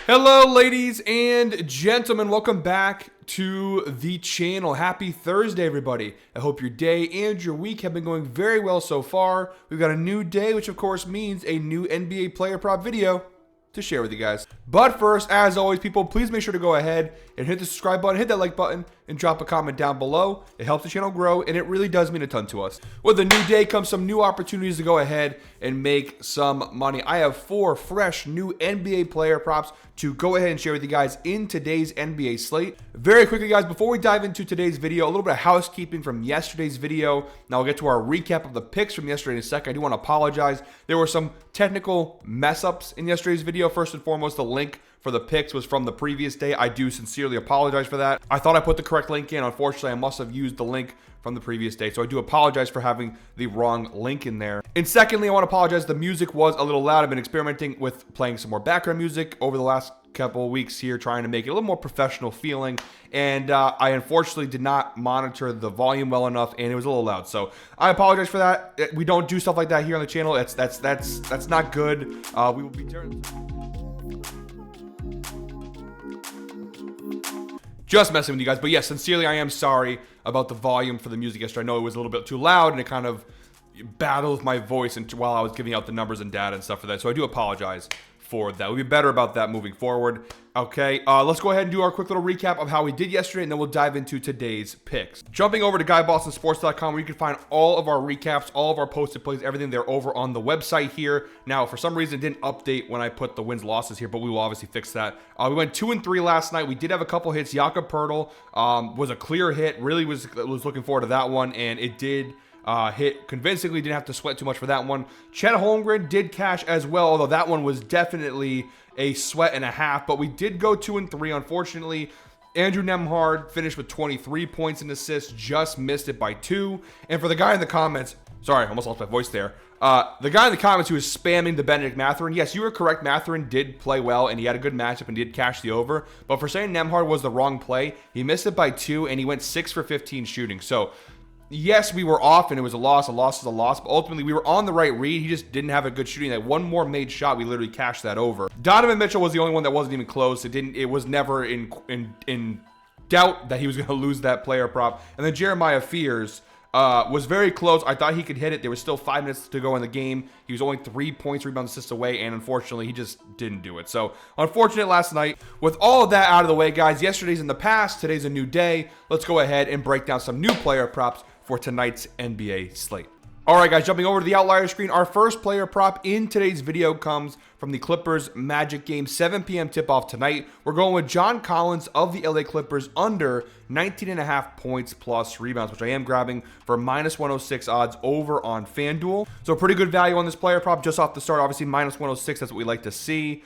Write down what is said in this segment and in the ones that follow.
Hello, ladies and gentlemen. Welcome back to the channel. Happy Thursday, everybody. I hope your day and your week have been going very well so far. We've got a new day, which of course means a new NBA player prop video to share with you guys. But first, as always, people, please make sure to go ahead and hit the subscribe button, hit that like button, and drop a comment down below. It helps the channel grow, and it really does mean a ton to us. With a new day comes some new opportunities to go ahead and make some money. I have 4 fresh new NBA player props to go ahead and share with you guys in today's NBA slate. Very quickly, guys, before we dive into today's video, a little bit of housekeeping from yesterday's video. Now we'll get to our recap of the picks from yesterday in a second. I do want to apologize. There were some technical mess ups in yesterday's video. First and foremost, the link for the picks was from the previous day. I do sincerely apologize for that. I thought I put the correct link in. Unfortunately, I must have used the link from the previous day. So I do apologize for having the wrong link in there. And secondly, I want to apologize. The music was a little loud. I've been experimenting with playing some more background music over the last couple of weeks here, trying to make it a little more professional feeling. And I unfortunately did not monitor the volume well enough, and it was a little loud. So I apologize for that. We don't do stuff like that here on the channel. That's not good. We will be just messing with you guys. But yes, sincerely, I am sorry about the volume for the music yesterday. I know it was a little bit too loud, and it kind of battled with my voice while I was giving out the numbers and data and stuff for that. So I do apologize for that. We'll be better about that moving forward. Okay, let's go ahead and do our quick little recap of how we did yesterday, and then we'll dive into today's picks. Jumping over to GuyBostonSports.com, where you can find all of our recaps, all of our posted plays, everything there over on the website here. Now, for some reason, it didn't update when I put the wins losses here, but we will obviously fix that. We went 2-3 last night. We did have a couple hits. Jakob Poeltl was a clear hit. Really was looking forward to that one, and it did hit convincingly. Didn't have to sweat too much for that one. Chet Holmgren did cash as well, although that one was definitely a sweat and a half. But we did go 2-3. Unfortunately, Andrew Nembhard finished with 23 points and assists, just missed it by 2. And for the guy in the comments, sorry, I almost lost my voice there. The guy in the comments who was spamming the Benedict Mathurin, yes, you were correct. Mathurin did play well, and he had a good matchup and did cash the over. But for saying Nembhard was the wrong play, he missed it by 2, and he went 6 for 15 shooting. So yes, we were off, and it was a loss. A loss is a loss, but ultimately we were on the right read. He just didn't have a good shooting. That one more made shot, we literally cashed that over. Donovan Mitchell was the only one that wasn't even close. It was never in doubt that he was going to lose that player prop. And then Jeremiah Fears was very close. I thought he could hit it. There was still 5 minutes to go in the game. He was only 3 points, rebounds, assists away, and unfortunately, he just didn't do it. So, unfortunate last night. With all of that out of the way, guys, yesterday's in the past. Today's a new day. Let's go ahead and break down some new player props for tonight's NBA slate. All right, guys, jumping over to the outlier screen, our first player prop in today's video comes from the Clippers Magic game, 7 p.m. tip-off tonight. We're going with John Collins of the LA Clippers under 19.5 points plus rebounds, which I am grabbing for minus 106 odds over on FanDuel. So pretty good value on this player prop just off the start. Obviously, minus 106, that's what we like to see.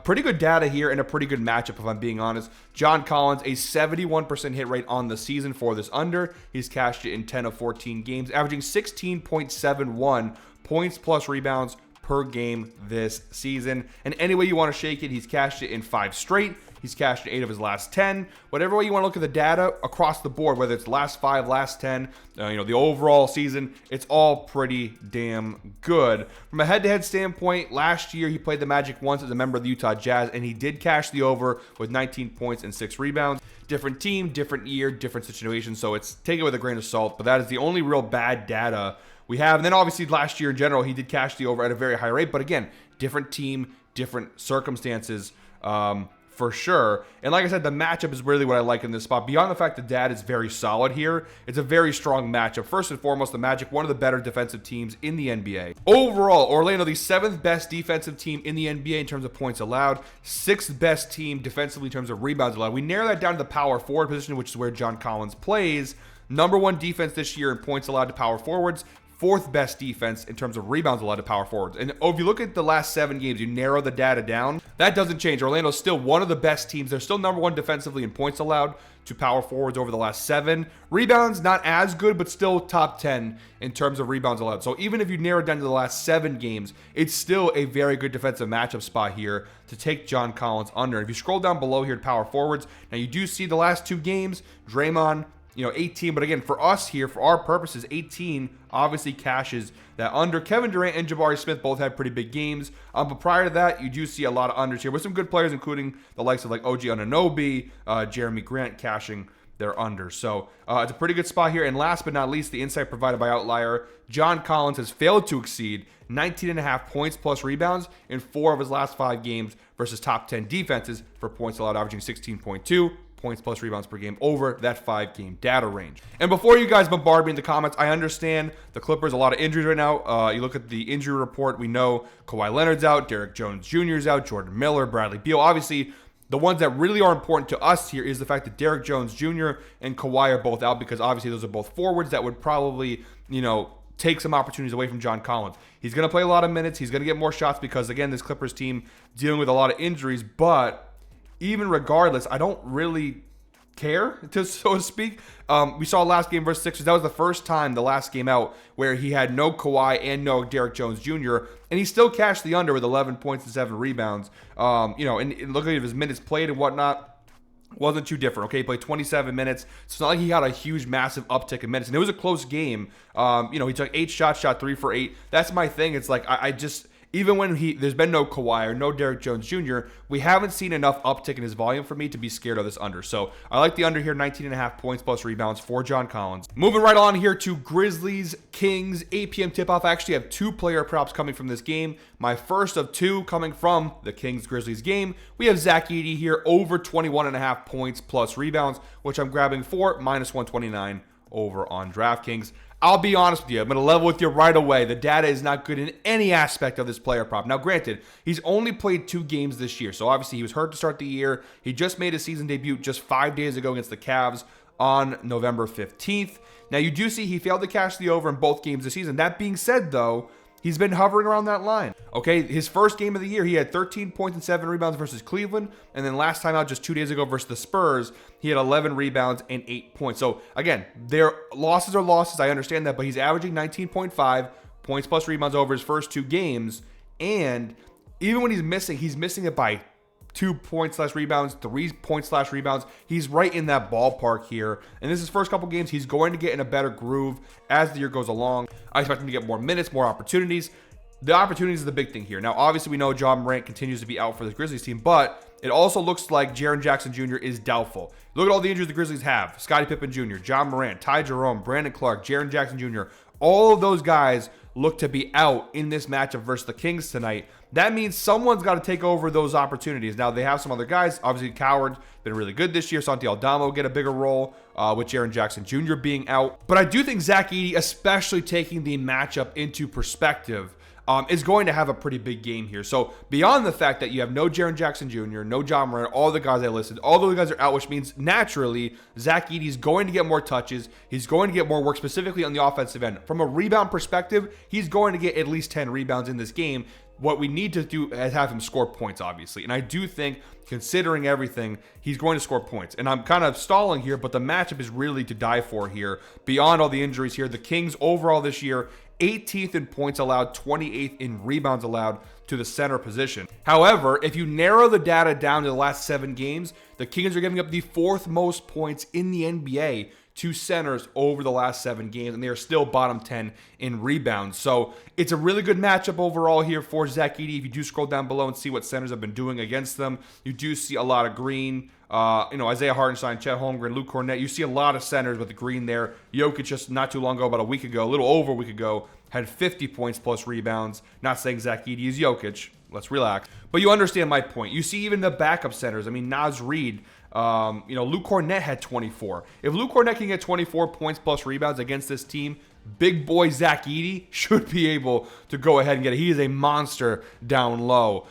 Pretty good data here and a pretty good matchup, if I'm being honest. John Collins, a 71% hit rate on the season for this under. He's cashed it in 10 of 14 games, averaging 16.71 points plus rebounds per game this season. And any way you want to shake it, he's cashed it in 5 straight. He's cashed in 8 of his last 10. Whatever way you want to look at the data across the board, whether it's last 5, last 10, the overall season, it's all pretty damn good. From a head-to-head standpoint, last year he played the Magic once as a member of the Utah Jazz, and he did cash the over with 19 points and 6 rebounds. Different team, different year, different situation, so it's take it with a grain of salt, but that is the only real bad data we have. And then obviously last year in general, he did cash the over at a very high rate, but again, different team, different circumstances, for sure. And like I said, the matchup is really what I like in this spot. Beyond the fact that dad is very solid here, it's a very strong matchup. First and foremost, the Magic, one of the better defensive teams in the NBA. Overall, Orlando, the 7th best defensive team in the NBA in terms of points allowed, 6th best team defensively in terms of rebounds allowed. We narrow that down to the power forward position, which is where John Collins plays. Number 1 defense this year in points allowed to power forwards. 4th best defense in terms of rebounds allowed to power forwards. And if you look at the last 7 games, you narrow the data down, that doesn't change. Orlando's still one of the best teams. They're still number 1 defensively in points allowed to power forwards over the last 7. Rebounds, not as good, but still top 10 in terms of rebounds allowed. So even if you narrow it down to the last 7 games, it's still a very good defensive matchup spot here to take John Collins under. If you scroll down below here to power forwards, now you do see the last 2 games, Draymond 18. But again, for us here, for our purposes, 18 obviously cashes that under. Kevin Durant and Jabari Smith both had pretty big games. But prior to that, you do see a lot of unders here with some good players, including the likes of like OG Anunoby, Jeremy Grant cashing their unders. So it's a pretty good spot here. And last but not least, the insight provided by Outlier. John Collins has failed to exceed 19.5 points plus rebounds in 4 of his last 5 games versus top 10 defenses for points allowed, averaging 16.2 points plus rebounds per game over that 5-game data range. And before you guys bombard me in the comments, I understand the Clippers, a lot of injuries right now. You look at the injury report, we know Kawhi Leonard's out, Derek Jones Jr. is out, Jordan Miller, Bradley Beal. Obviously, the ones that really are important to us here is the fact that Derek Jones Jr. and Kawhi are both out, because obviously those are both forwards that would probably, take some opportunities away from John Collins. He's going to play a lot of minutes. He's going to get more shots because, again, this Clippers team dealing with a lot of injuries. But even regardless, I don't really care, so to speak. We saw last game versus Sixers. That was the first time, the last game out, where he had no Kawhi and no Derek Jones Jr., and he still cashed the under with 11 points and 7 rebounds. And looking at his minutes played and whatnot, wasn't too different. Okay, he played 27 minutes. So it's not like he had a huge, massive uptick in minutes. And it was a close game. He took 8 shots, shot 3 for 8. That's my thing. It's like, I just, even when there's been no Kawhi or no Derek Jones Jr., we haven't seen enough uptick in his volume for me to be scared of this under. So I like the under here, 19.5 points plus rebounds for John Collins. Moving right on here to Grizzlies, Kings, 8 p.m. tip-off. I actually have 2 player props coming from this game. My first of 2 coming from the Kings-Grizzlies game. We have Zach Edey here, over 21.5 points plus rebounds, which I'm grabbing for -129 over on DraftKings. I'll be honest with you. I'm going to level with you right away. The data is not good in any aspect of this player prop. Now, granted, he's only played 2 games this year, so obviously he was hurt to start the year. He just made his season debut just 5 days ago against the Cavs on November 15th. Now, you do see he failed to cash the over in both games this season. That being said, though, he's been hovering around that line. Okay, his first game of the year, he had 13 points and 7 rebounds versus Cleveland. And then last time out, just 2 days ago versus the Spurs, he had 11 rebounds and 8 points. So again, their losses are losses. I understand that, but he's averaging 19.5 points plus rebounds over his first 2 games. And even when he's missing it by 2 points slash rebounds, 3 points slash rebounds. He's right in that ballpark here. And this is his first couple games. He's going to get in a better groove as the year goes along. I expect him to get more minutes, more opportunities. The opportunities is the big thing here. Now, obviously, we know John Morant continues to be out for the Grizzlies team, but it also looks like Jaren Jackson Jr. is doubtful. Look at all the injuries the Grizzlies have. Scottie Pippen Jr., John Morant, Ty Jerome, Brandon Clark, Jaren Jackson Jr. All of those guys look to be out in this matchup versus the Kings tonight. That means someone's got to take over those opportunities. Now, they have some other guys. Obviously, Coward's been really good this year. Santi Aldama will get a bigger role with Jaren Jackson Jr. being out. But I do think Zach Edey, especially taking the matchup into perspective, is going to have a pretty big game here. So beyond the fact that you have no Jaren Jackson Jr., no John Morant, all the guys I listed, all those guys are out, which means naturally Zach Edey is going to get more touches. He's going to get more work, specifically on the offensive end. From a rebound perspective, he's going to get at least 10 rebounds in this game. What we need to do is have him score points, obviously. And I do think, considering everything, he's going to score points. And I'm kind of stalling here, but the matchup is really to die for here. Beyond all the injuries here, the Kings overall this year, 18th in points allowed, 28th in rebounds allowed to the center position. However, if you narrow the data down to the last 7 games, the Kings are giving up the 4th most points in the NBA to centers over the last 7 games, and they are still bottom 10 in rebounds. So it's a really good matchup overall here for Zach Edey. If you do scroll down below and see what centers have been doing against them, you do see a lot of green. Isaiah Hartenstein, Chet Holmgren, Luke Cornett. You see a lot of centers with the green there. Jokic just not too long ago, about a week ago, a little over a week ago, had 50 points plus rebounds. Not saying Zach Edey is Jokic. Let's relax. But you understand my point. You see even the backup centers. I mean, Naz Reid, Luke Cornett had 24. If Luke Cornett can get 24 points plus rebounds against this team, big boy Zach Edey should be able to go ahead and get it. He is a monster down low.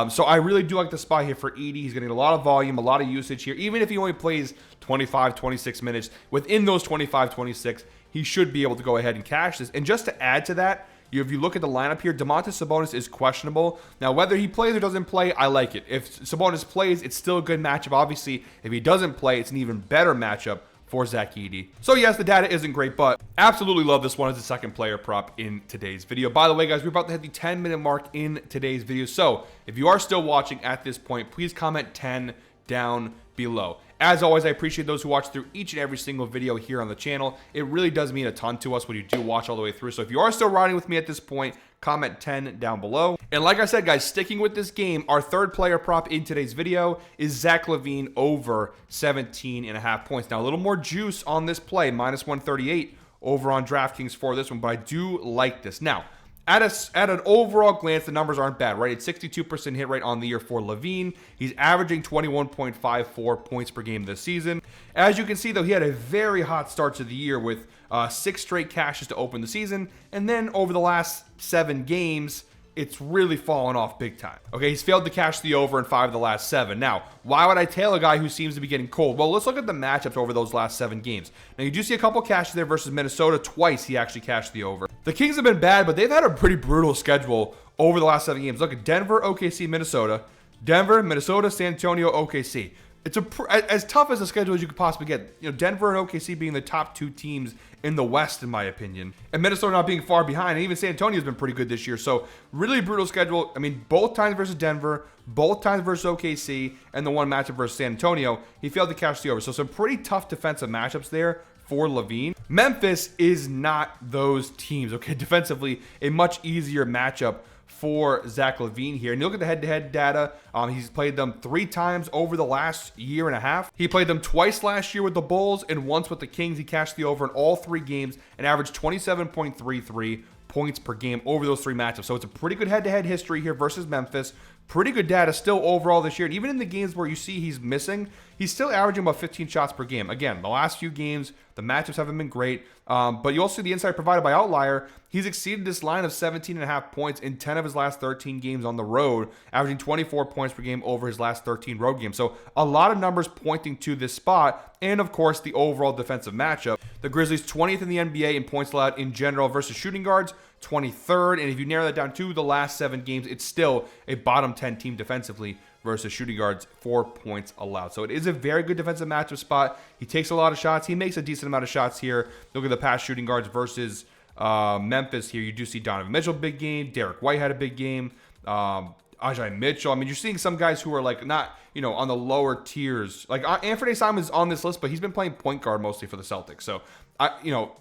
So I really do like the spot here for Edey. He's getting a lot of volume, a lot of usage here. Even if he only plays 25, 26 minutes, within those 25, 26, he should be able to go ahead and cash this. And just to add to that, if you look at the lineup here, Domantas Sabonis is questionable. Now, whether he plays or doesn't play, I like it. If Sabonis plays, it's still a good matchup. Obviously, if he doesn't play, it's an even better matchup for Zach Edey. So yes, the data isn't great, but absolutely love this one as a second player prop in today's video. By the way, guys, we're about to hit the 10-minute mark in today's video. So if you are still watching at this point, please comment 10 down below. As always, I appreciate those who watch through each and every single video here on the channel. It really does mean a ton to us when you do watch all the way through. So if you are still riding with me at this point, comment 10 down below. And like I said, guys, sticking with this game, our third player prop in today's video is Zach LaVine over 17.5 points. Now, a little more juice on this play, -138 over on DraftKings for this one, but I do like this. Now, at an overall glance, the numbers aren't bad, right? It's 62% hit rate on the year for LaVine. He's averaging 21.54 points per game this season. As you can see, though, he had a very hot start to the year with 6 straight cashes to open the season. And then over the last 7 games, it's really fallen off big time. Okay, he's failed to cash the over in 5 of the last 7. Now, why would I tail a guy who seems to be getting cold? Well, let's look at the matchups over those last 7 games. Now, you do see a couple cashes there versus Minnesota. Twice he actually cashed the over. The Kings have been bad, but they've had a pretty brutal schedule over the last 7 games. Look at Denver, OKC, Minnesota. Denver, Minnesota, San Antonio, OKC. It's as tough as a schedule as you could possibly get. You know, Denver and OKC being the top 2 teams in the West, in my opinion, and Minnesota not being far behind. And even San Antonio's been pretty good this year. So really brutal schedule. I mean, both times versus Denver, both times versus OKC, and the one matchup versus San Antonio, he failed to cash the over. So some pretty tough defensive matchups there for LaVine. Memphis is not those teams. Okay, defensively, a much easier matchup for Zach LaVine here. And you look at the head-to-head data, he's played them 3 times over the last year and a half. He played them twice last year with the Bulls and once with the Kings. He cashed the over in all 3 games and averaged 27.33 points per game over those 3 matchups. So it's a pretty good head-to-head history here versus Memphis. Pretty good data still overall this year. And even in the games where you see he's missing, he's still averaging about 15 shots per game. Again, the last few games, the matchups haven't been great. But you also see the insight provided by Outlier. He's exceeded this line of 17.5 points in 10 of his last 13 games on the road, averaging 24 points per game over his last 13 road games. So a lot of numbers pointing to this spot. And of course, the overall defensive matchup. The Grizzlies 20th in the NBA in points allowed in general versus shooting guards, 23rd. And if you narrow that down to the last 7 games, it's still a bottom 10 team defensively versus shooting guards, 4 points allowed. So it is a very good defensive matchup spot. He takes a lot of shots. He makes a decent amount of shots here. Look at the past shooting guards versus Memphis here. You do see Donovan Mitchell, big game. Derek White had a big game. Ajay Mitchell. I mean, you're seeing some guys who are like not, you know, on the lower tiers. Like Anthony Simon's on this list, but he's been playing point guard mostly for the Celtics. So,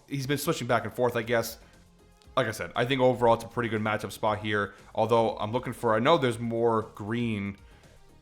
he's been switching back and forth, I guess. Like I said, I think overall it's a pretty good matchup spot here. Although I'm looking for, I know there's more green.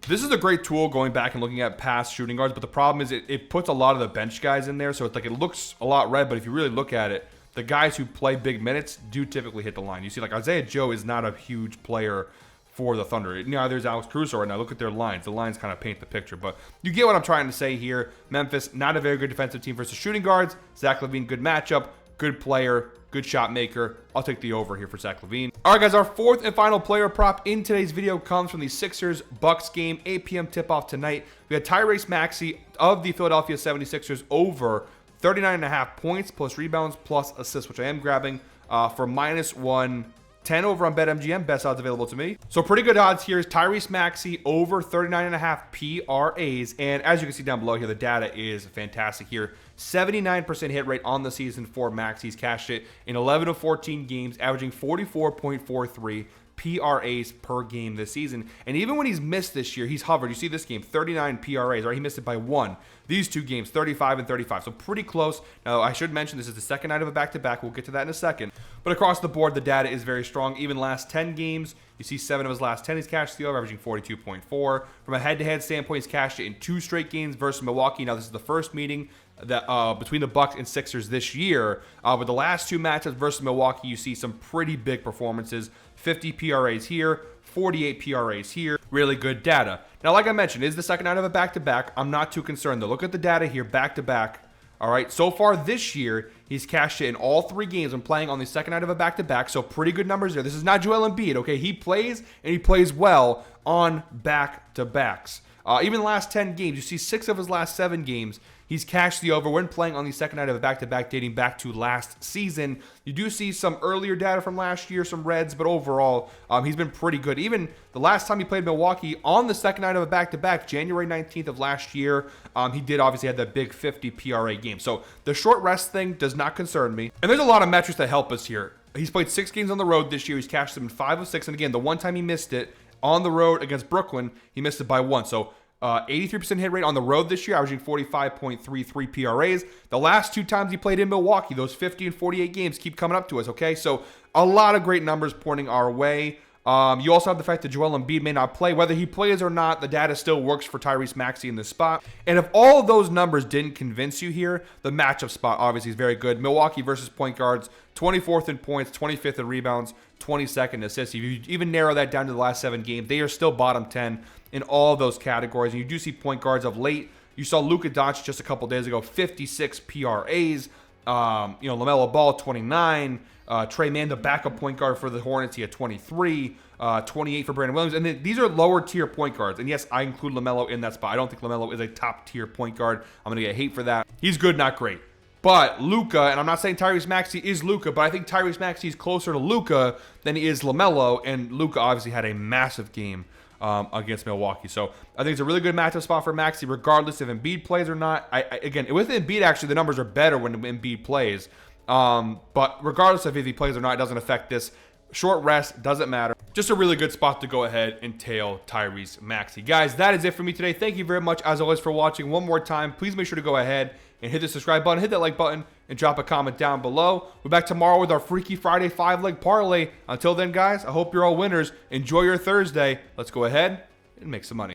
This is a great tool going back and looking at past shooting guards, but the problem is it puts a lot of the bench guys in there. So it's like it looks a lot red, but if you really look at it, the guys who play big minutes do typically hit the line. You see, like Isaiah Joe is not a huge player for the Thunder. Neither is Alex Caruso right now. Look at their lines. The lines kind of paint the picture, but you get what I'm trying to say here. Memphis, not a very good defensive team versus shooting guards. Zach LaVine, good matchup, good player, good shot maker. I'll take the over here for Zach LaVine. All right, guys, our 4th and final player prop in today's video comes from the Sixers-Bucks game, 8 p.m. tip-off tonight. We had Tyrese Maxey of the Philadelphia 76ers over 39.5 points plus rebounds plus assists, which I am grabbing for -110 over on BetMGM, best odds available to me. So pretty good odds here is Tyrese Maxey over 39.5 PRAs. And as you can see down below here, the data is fantastic here. 79% hit rate on the season for Max. He's cashed it in 11 of 14 games, averaging 44.43 PRAs per game this season. And even when he's missed this year, he's hovered. You see this game, 39 PRAs, right? He missed it by 1. These 2 games, 35 and 35. So pretty close. Now, I should mention this is the second night of a back-to-back. We'll get to that in a second. But across the board, the data is very strong. Even last 10 games, you see 7 of his last 10 he's cashed the over, averaging 42.4. From a head-to-head standpoint, he's cashed it in 2 straight games versus Milwaukee. Now, this is the first meeting that between the Bucks and Sixers this year. But the last 2 matchups versus Milwaukee, you see some pretty big performances. 50 PRAs here, 48 PRAs here. Really good data. Now, like I mentioned, it is the second night of a back-to-back. I'm not too concerned, though. Look at the data here, back-to-back. All right, so far this year, he's cashed it in all 3 games when playing on the second night of a back-to-back, so pretty good numbers there. This is not Joel Embiid, okay? He plays, and he plays well on back-to-backs. Even the last 10 games, you see 6 of his last 7 games, he's cashed the over when playing on the second night of a back-to-back dating back to last season. You do see some earlier data from last year, some reds, but overall, he's been pretty good. Even the last time he played Milwaukee on the second night of a back-to-back, January 19th of last year, he did obviously have that big 50 PRA game. So the short rest thing does not concern me. And there's a lot of metrics that help us here. He's played 6 games on the road this year. He's cashed them in 5 of 6. And again, the one time he missed it on the road against Brooklyn, he missed it by 1. So 83% hit rate on the road this year, averaging 45.33 PRAs. The last 2 times he played in Milwaukee, those 50 and 48 games keep coming up to us, okay? So a lot of great numbers pointing our way. You also have the fact that Joel Embiid may not play. Whether he plays or not, the data still works for Tyrese Maxey in this spot. And if all of those numbers didn't convince you here, the matchup spot obviously is very good. Milwaukee versus point guards, 24th in points, 25th in rebounds, 22nd in assists. If you even narrow that down to the last 7 games, they are still bottom 10 in all of those categories. And you do see point guards of late. You saw Luka Doncic just a couple days ago, 56 PRAs. LaMelo Ball, 29. Trey Mann, the backup point guard for the Hornets, he had 23. 28 for Brandon Williams. And these are lower tier point guards. And yes, I include LaMelo in that spot. I don't think LaMelo is a top tier point guard. I'm going to get hate for that. He's good, not great. But Luka, and I'm not saying Tyrese Maxey is Luka, but I think Tyrese Maxey is closer to Luka than he is LaMelo. And Luka obviously had a massive game against Milwaukee. So I think it's a really good matchup spot for Maxey, regardless if Embiid plays or not. Again, with Embiid, actually, the numbers are better when Embiid plays. But regardless of if he plays or not, it doesn't affect this. Short rest, doesn't matter. Just a really good spot to go ahead and tail Tyrese Maxey. Guys, that is it for me today. Thank you very much, as always, for watching. One more time, please make sure to go ahead and hit the subscribe button, hit that like button, and drop a comment down below. We're back tomorrow with our Freaky Friday 5-leg parlay. Until then, guys, I hope you're all winners. Enjoy your Thursday. Let's go ahead and make some money.